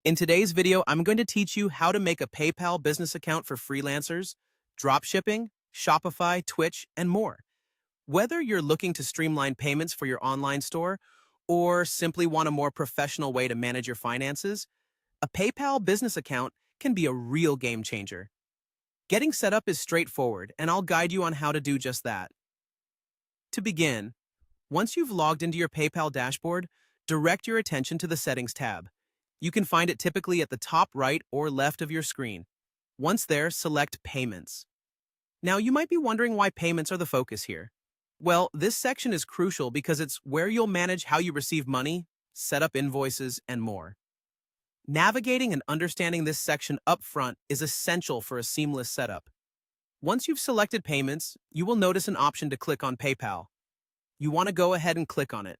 In today's video, I'm going to teach you how to make a PayPal business account for freelancers, dropshipping, Shopify, Twitch, and more. Whether you're looking to streamline payments for your online store or simply want a more professional way to manage your finances, a PayPal business account can be a real game changer. Getting set up is straightforward, and I'll guide you on how to do just that. To begin, once you've logged into your PayPal dashboard, direct your attention to the Settings tab. You can find it typically at the top right or left of your screen. Once there, select Payments. Now, you might be wondering why payments are the focus here. Well, this section is crucial because it's where you'll manage how you receive money, set up invoices, and more. Navigating and understanding this section up front is essential for a seamless setup. Once you've selected Payments, you will notice an option to click on PayPal. You want to go ahead and click on it.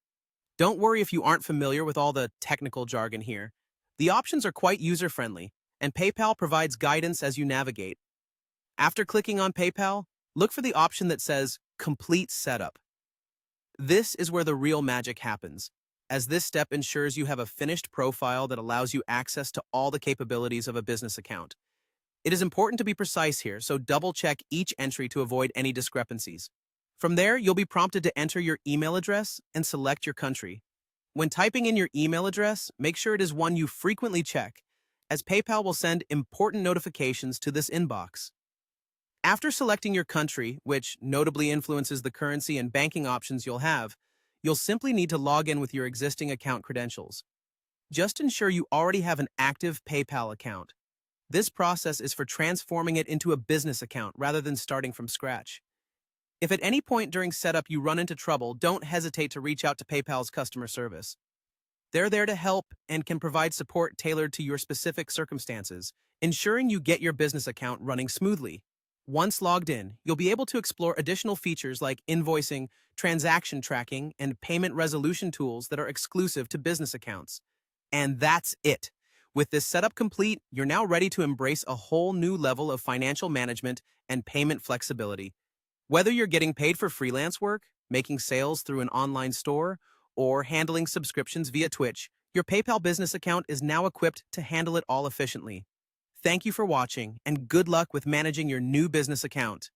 Don't worry if you aren't familiar with all the technical jargon here. The options are quite user-friendly, and PayPal provides guidance as you navigate. After clicking on PayPal, look for the option that says Complete Setup. This is where the real magic happens, as this step ensures you have a finished profile that allows you access to all the capabilities of a business account. It is important to be precise here, so double-check each entry to avoid any discrepancies. From there, you'll be prompted to enter your email address and select your country. When typing in your email address, make sure it is one you frequently check, as PayPal will send important notifications to this inbox. After selecting your country, which notably influences the currency and banking options you'll simply need to log in with your existing account credentials. Just ensure you already have an active PayPal account. This process is for transforming it into a business account rather than starting from scratch. If at any point during setup you run into trouble, don't hesitate to reach out to PayPal's customer service. They're there to help and can provide support tailored to your specific circumstances, ensuring you get your business account running smoothly. Once logged in, you'll be able to explore additional features like invoicing, transaction tracking, and payment resolution tools that are exclusive to business accounts. And that's it. With this setup complete, you're now ready to embrace a whole new level of financial management and payment flexibility. Whether you're getting paid for freelance work, making sales through an online store, or handling subscriptions via Twitch, your PayPal business account is now equipped to handle it all efficiently. Thank you for watching, and good luck with managing your new business account.